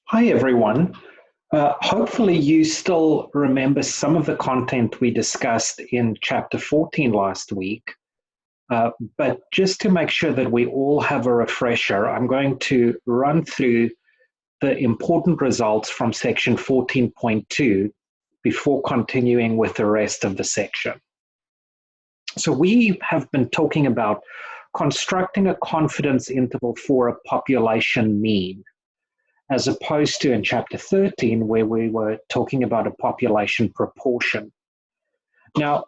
Hi, everyone. Hopefully, you still remember some of the content we discussed in Chapter 14 last week. But just to make sure that we all have a refresher, I'm going to run through the important results from Section 14.2 before continuing with the rest of the section. So we have been talking about constructing a confidence interval for a population mean, as opposed to in chapter 13, where we were talking about a population proportion. Now,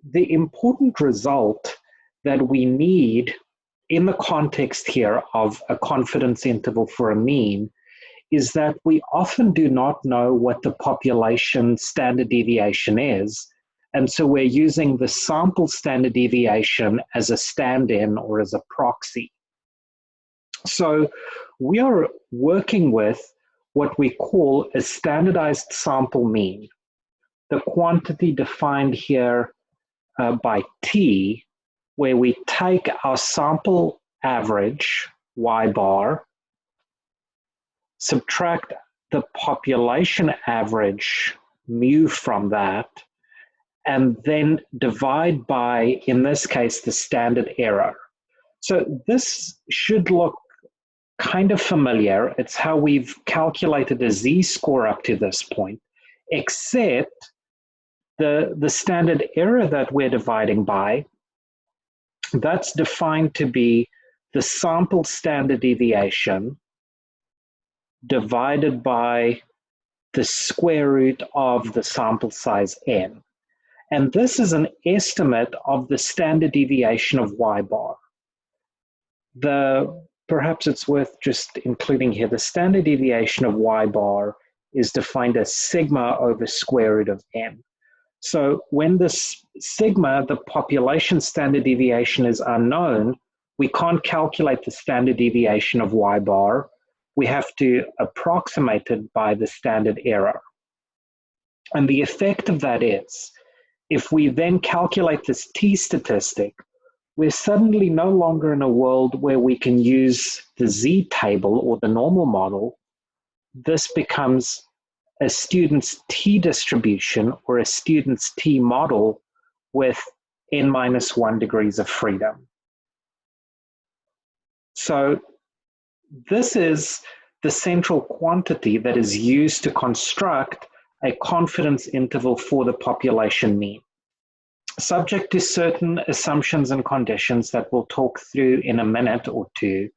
the important result that we need in the context here of a confidence interval for a mean is that we often do not know what the population standard deviation is. And so we're using the sample standard deviation as a stand-in or as a proxy. So we are working with what we call a standardized sample mean, the quantity defined here by T, where we take our sample average, y bar, subtract the population average, mu, from that, and then divide by, in this case, the standard error. So this should look kind of familiar. It's how we've calculated a z-score up to this point, except the standard error that we're dividing by, that's defined to be the sample standard deviation divided by the square root of the sample size n. And this is an estimate of the standard deviation of y bar. Perhaps it's worth just including here, the standard deviation of y bar is defined as sigma over square root of n. So when this sigma, the population standard deviation, is unknown, we can't calculate the standard deviation of y bar. We have to approximate it by the standard error. And the effect of that is, if we then calculate this t statistic, we're suddenly no longer in a world where we can use the z-table or the normal model. This becomes a student's t distribution or a student's t model with n-1 degrees of freedom. So this is the central quantity that is used to construct a confidence interval for the population mean. Subject to certain assumptions and conditions that we'll talk through in a minute or two,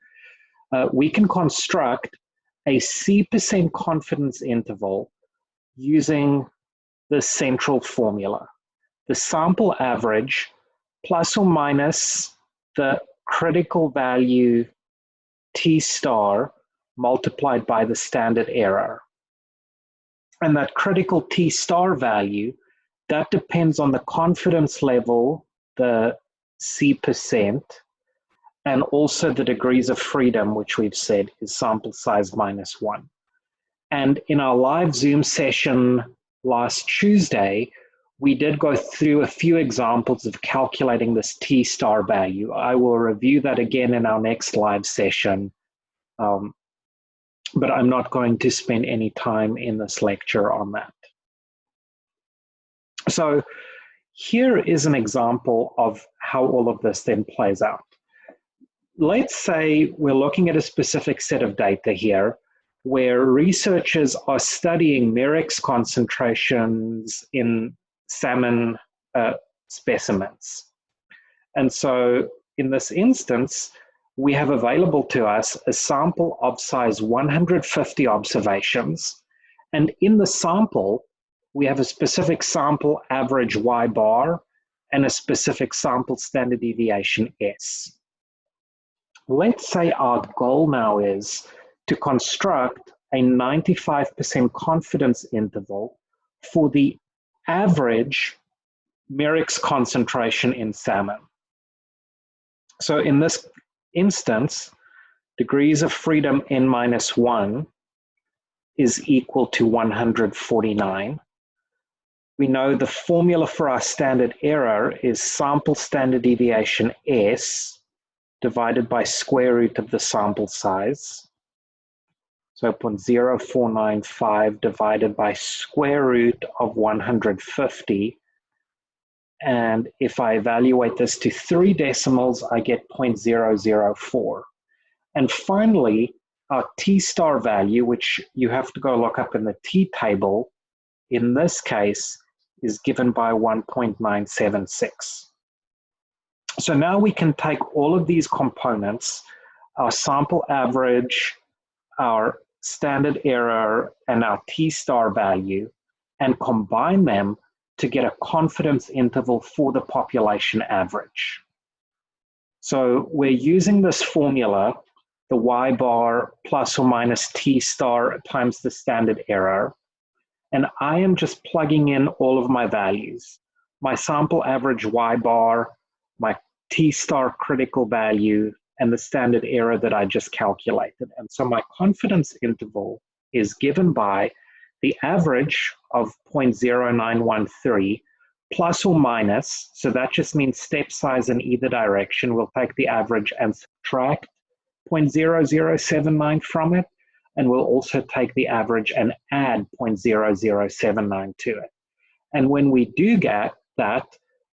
we can construct a C% confidence interval using the central formula. The sample average plus or minus the critical value T star multiplied by the standard error. And that critical T star value, that depends on the confidence level, the C%, and also the degrees of freedom, which we've said is sample size -1. And in our live Zoom session last Tuesday, we did go through a few examples of calculating this T star value. I will review that again in our next live session, but I'm not going to spend any time in this lecture on that. So here is an example of how all of this then plays out. Let's say we're looking at a specific set of data here where researchers are studying Mirex concentrations in salmon specimens. And so in this instance, we have available to us a sample of size 150 observations. And in the sample, we have a specific sample average y bar and a specific sample standard deviation S. Let's say our goal now is to construct a 95% confidence interval for the average Mirex concentration in salmon. So in this instance, degrees of freedom n-1 is equal to 149. We know the formula for our standard error is sample standard deviation S divided by square root of the sample size. So 0.0495 divided by square root of 150. And if I evaluate this to 3 decimals, I get 0.004. And finally, our t-star value, which you have to go look up in the t-table, in this case, is given by 1.976. So now we can take all of these components, our sample average, our standard error, and our t-star value, and combine them to get a confidence interval for the population average. So we're using this formula, the y bar plus or minus t star times the standard error, and I am just plugging in all of my values. My sample average y bar, my t star critical value, and the standard error that I just calculated. And so my confidence interval is given by the average of 0.0913 plus or minus, so that just means step size in either direction. We'll take the average and subtract 0.0079 from it, and we'll also take the average and add 0.0079 to it. And when we do get that,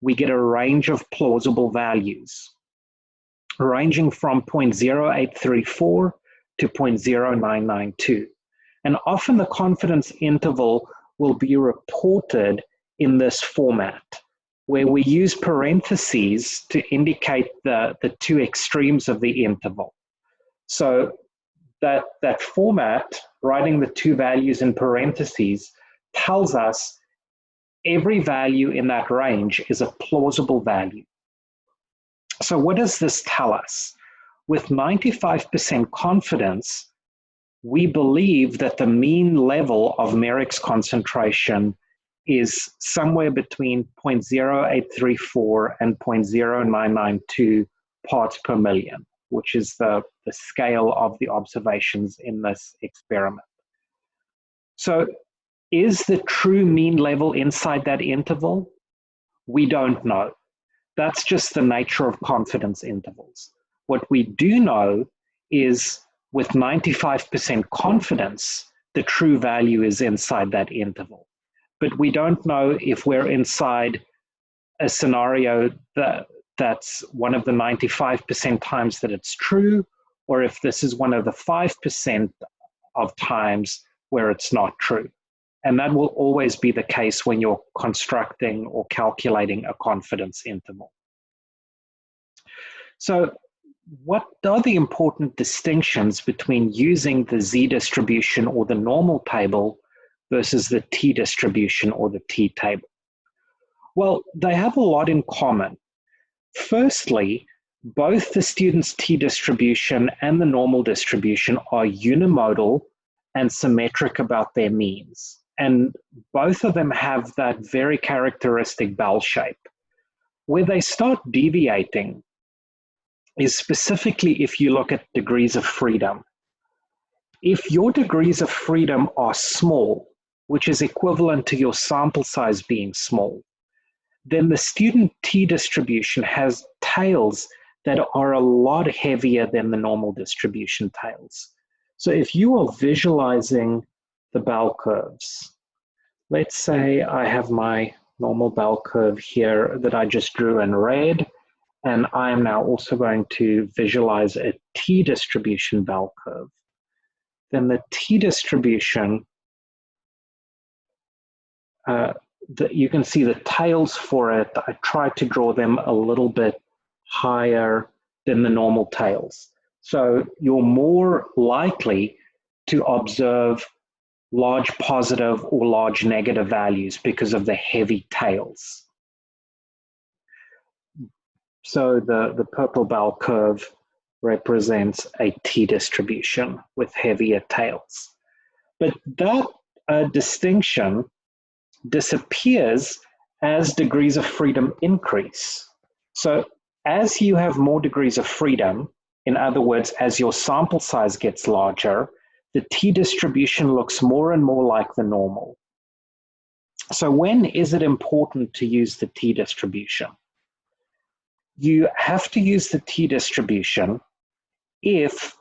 we get a range of plausible values, ranging from 0.0834 to 0.0992. And often the confidence interval will be reported in this format, where we use parentheses to indicate the two extremes of the interval. So that format, writing the two values in parentheses, tells us every value in that range is a plausible value. So what does this tell us? With 95% confidence, we believe that the mean level of Merrick's concentration is somewhere between 0.0834 and 0.0992 parts per million, which is the scale of the observations in this experiment. So is the true mean level inside that interval? We don't know. That's just the nature of confidence intervals. What we do know is with 95% confidence, the true value is inside that interval. But we don't know if we're inside a scenario that's one of the 95% times that it's true, or if this is one of the 5% of times where it's not true. And that will always be the case when you're constructing or calculating a confidence interval. So what are the important distinctions between using the z-distribution or the normal table versus the t-distribution or the t-table? Well, they have a lot in common. Firstly, both the student's t-distribution and the normal distribution are unimodal and symmetric about their means. And both of them have that very characteristic bell shape. Where they start deviating is specifically if you look at degrees of freedom. If your degrees of freedom are small, which is equivalent to your sample size being small, then the student t-distribution has tails that are a lot heavier than the normal distribution tails. So if you are visualizing the bell curves, let's say I have my normal bell curve here that I just drew in red, and I am now also going to visualize a t-distribution bell curve. Then the t-distribution, you can see the tails for it. I tried to draw them a little bit higher than the normal tails. So you're more likely to observe large positive or large negative values because of the heavy tails. So the purple bell curve represents a t-distribution with heavier tails. But that distinction disappears as degrees of freedom increase. So as you have more degrees of freedom, in other words, as your sample size gets larger, the t-distribution looks more and more like the normal. So when is it important to use the t-distribution? You have to use the t-distribution if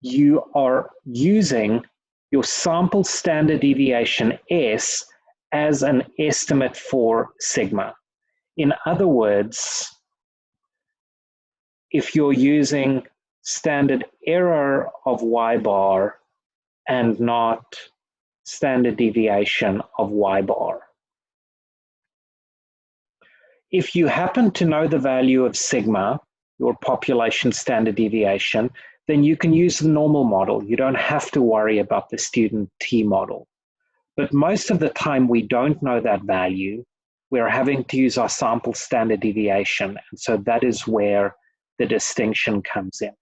you are using your sample standard deviation S as an estimate for sigma. In other words, if you're using standard error of y bar and not standard deviation of y bar. If you happen to know the value of sigma, your population standard deviation, then you can use the normal model. You don't have to worry about the student T model. But most of the time we don't know that value. We're having to use our sample standard deviation. And so that is where the distinction comes in.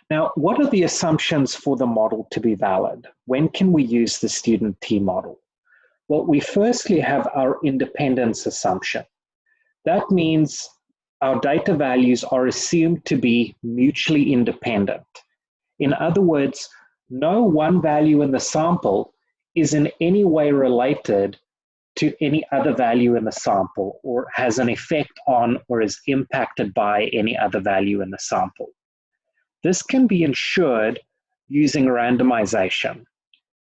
Now, what are the assumptions for the model to be valid? When can we use the student T model? Well, we firstly have our independence assumption. That means our data values are assumed to be mutually independent. In other words, no one value in the sample is in any way related to any other value in the sample or has an effect on or is impacted by any other value in the sample. This can be ensured using randomization.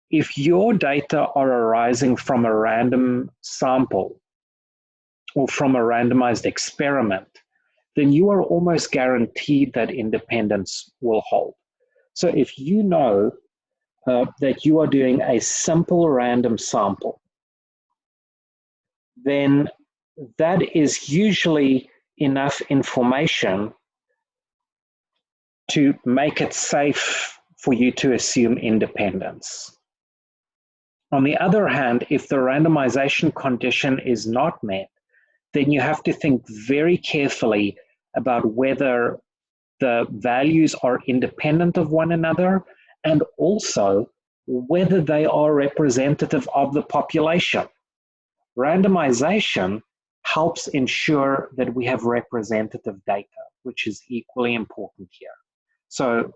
If your data are arising from a random sample or from a randomized experiment, then you are almost guaranteed that independence will hold. So if you know that you are doing a simple random sample, then that is usually enough information to make it safe for you to assume independence. On the other hand, if the randomization condition is not met, then you have to think very carefully about whether the values are independent of one another and also whether they are representative of the population. Randomization helps ensure that we have representative data, which is equally important here. So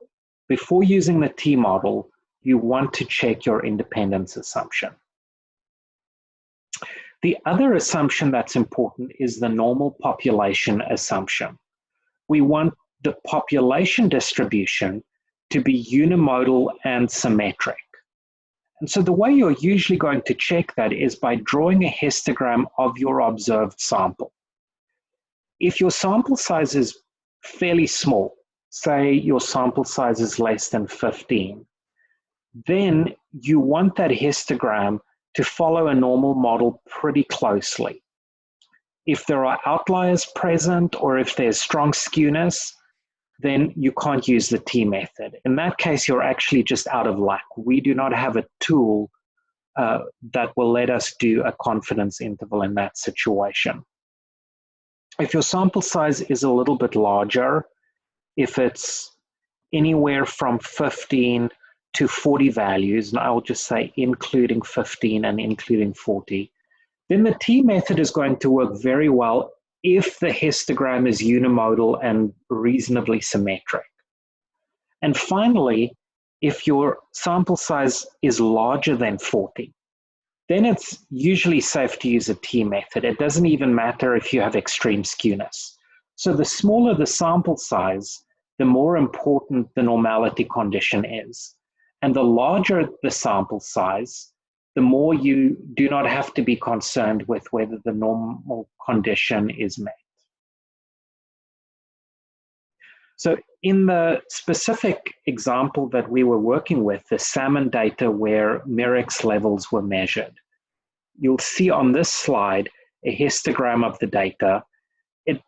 before using the T model, you want to check your independence assumption. The other assumption that's important is the normal population assumption. We want the population distribution to be unimodal and symmetric. And so the way you're usually going to check that is by drawing a histogram of your observed sample. If your sample size is fairly small, say your sample size is less than 15, then you want that histogram to follow a normal model pretty closely. If there are outliers present or if there's strong skewness, then you can't use the T method. In that case, you're actually just out of luck. We do not have a tool that will let us do a confidence interval in that situation. If your sample size is a little bit larger, if it's anywhere from 15 to 40 values, and I'll just say including 15 and including 40, then the T method is going to work very well if the histogram is unimodal and reasonably symmetric. And finally, if your sample size is larger than 40, then it's usually safe to use a T method. It doesn't even matter if you have extreme skewness. So the smaller the sample size, the more important the normality condition is. And the larger the sample size, the more you do not have to be concerned with whether the normal condition is met. So in the specific example that we were working with, the salmon data where Mirex levels were measured, you'll see on this slide a histogram of the data. It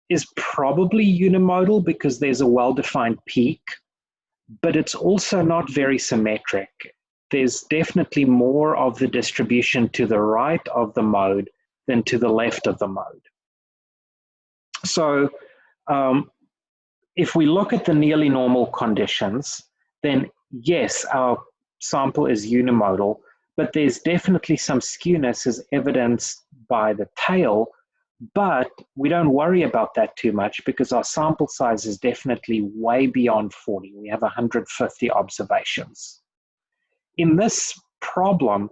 is probably unimodal because there's a well-defined peak, but it's also not very symmetric. There's definitely more of the distribution to the right of the mode than to the left of the mode. So if we look at the nearly normal conditions, then yes, our sample is unimodal, but there's definitely some skewness as evidenced by the tail, but we don't worry about that too much because our sample size is definitely way beyond 40. We have 150 observations. In this problem,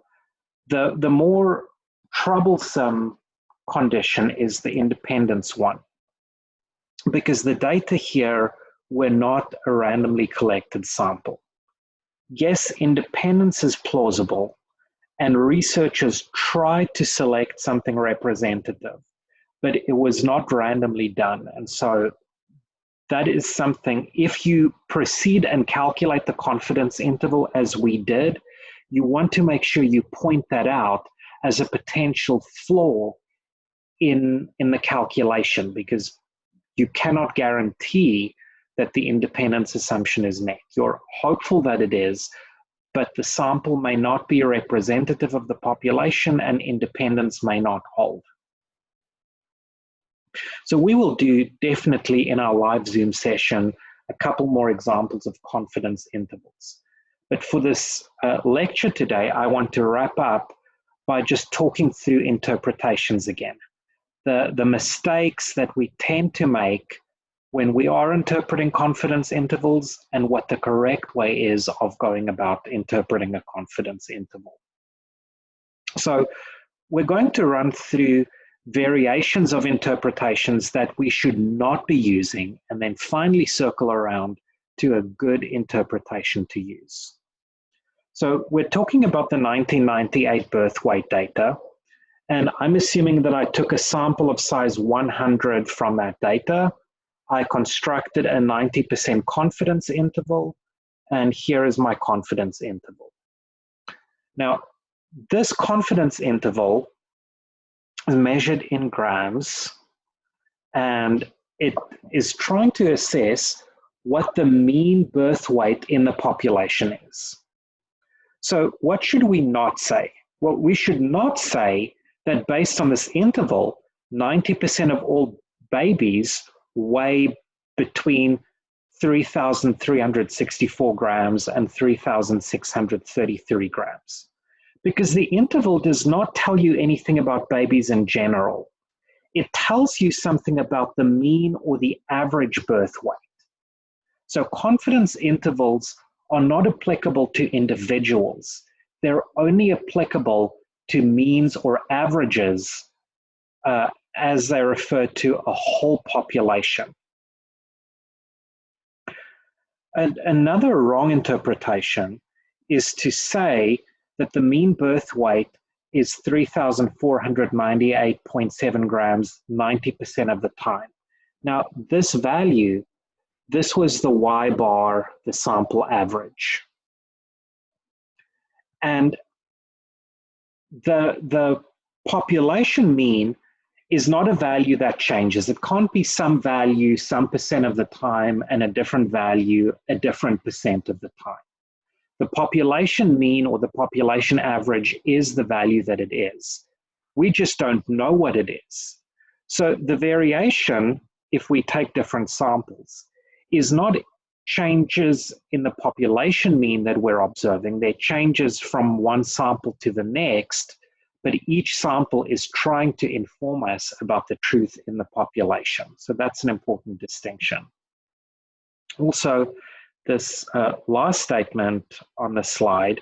the more troublesome condition is the independence one, because the data here we're not a randomly collected sample. Yes, independence is plausible, and researchers tried to select something representative, but it was not randomly done. And so that is something, if you proceed and calculate the confidence interval as we did, you want to make sure you point that out as a potential flaw in the calculation, because you cannot guarantee that the independence assumption is met. You're hopeful that it is, but the sample may not be representative of the population and independence may not hold. So we will do definitely in our live Zoom session a couple more examples of confidence intervals. But for this lecture today, I want to wrap up by just talking through interpretations again. The mistakes that we tend to make when we are interpreting confidence intervals and what the correct way is of going about interpreting a confidence interval. So we're going to run through variations of interpretations that we should not be using, and then finally circle around to a good interpretation to use. So we're talking about the 1998 birth weight data, and I'm assuming that I took a sample of size 100 from that data. I constructed a 90% confidence interval, and here is my confidence interval. Now, this confidence interval is measured in grams, and it is trying to assess what the mean birth weight in the population is. So what should we not say? Well, we should not say that based on this interval, 90% of all babies weigh between 3,364 grams and 3,633 grams. Because the interval does not tell you anything about babies in general. It tells you something about the mean or the average birth weight. So confidence intervals are not applicable to individuals. They're only applicable to means or averages as they refer to a whole population. And another wrong interpretation is to say that the mean birth weight is 3,498.7 grams 90% of the time. Now, this value, this was the Y bar, the sample average. And the population mean is not a value that changes. It can't be some value, some percent of the time, and a different value, a different percent of the time. The population mean or the population average is the value that it is. We just don't know what it is. So the variation, if we take different samples, is not changes in the population mean that we're observing. They're changes from one sample to the next, but each sample is trying to inform us about the truth in the population. So that's an important distinction. Also, this last statement on the slide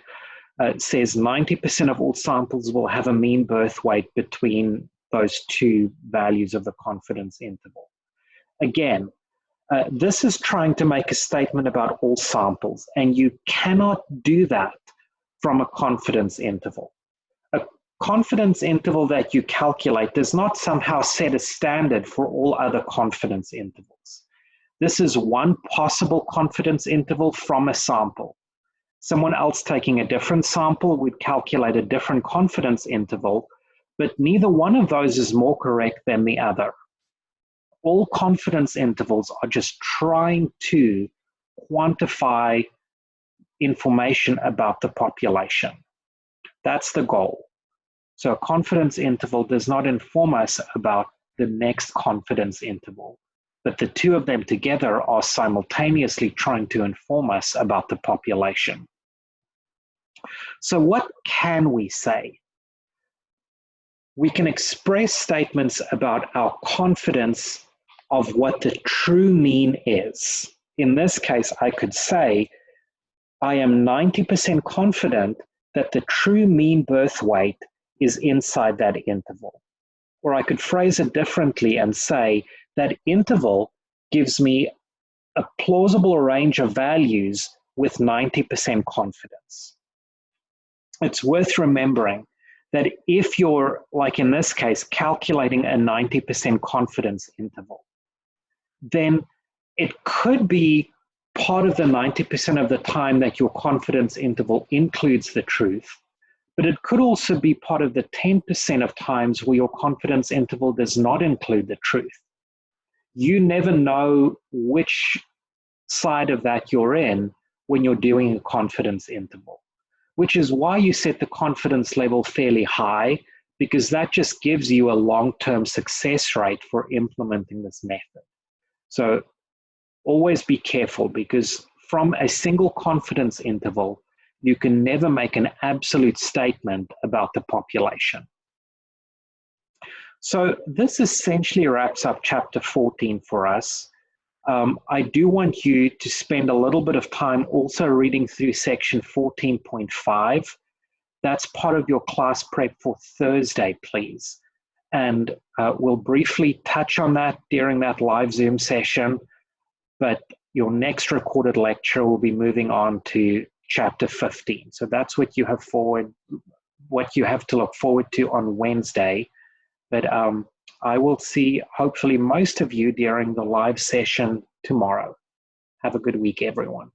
says 90% of all samples will have a mean birth weight between those two values of the confidence interval. Again, this is trying to make a statement about all samples, and you cannot do that from a confidence interval. A confidence interval that you calculate does not somehow set a standard for all other confidence intervals. This is one possible confidence interval from a sample. Someone else taking a different sample would calculate a different confidence interval, but neither one of those is more correct than the other. All confidence intervals are just trying to quantify information about the population. That's the goal. So a confidence interval does not inform us about the next confidence interval, but the two of them together are simultaneously trying to inform us about the population. So what can we say? We can express statements about our confidence of what the true mean is. In this case, I could say, I am 90% confident that the true mean birth weight is inside that interval. Or I could phrase it differently and say that interval gives me a plausible range of values with 90% confidence. It's worth remembering that if you're, like in this case, calculating a 90% confidence interval, then it could be part of the 90% of the time that your confidence interval includes the truth, but it could also be part of the 10% of times where your confidence interval does not include the truth. You never know which side of that you're in when you're doing a confidence interval, which is why you set the confidence level fairly high, because that just gives you a long-term success rate for implementing this method. So always be careful, because from a single confidence interval, you can never make an absolute statement about the population. So this essentially wraps up chapter 14 for us. I do want you to spend a little bit of time also reading through section 14.5. That's part of your class prep for Thursday, please. And we'll briefly touch on that during that live Zoom session, but your next recorded lecture will be moving on to chapter 15. So that's what you have to look forward to on Wednesday. But I will see hopefully most of you during the live session tomorrow. Have a good week, everyone.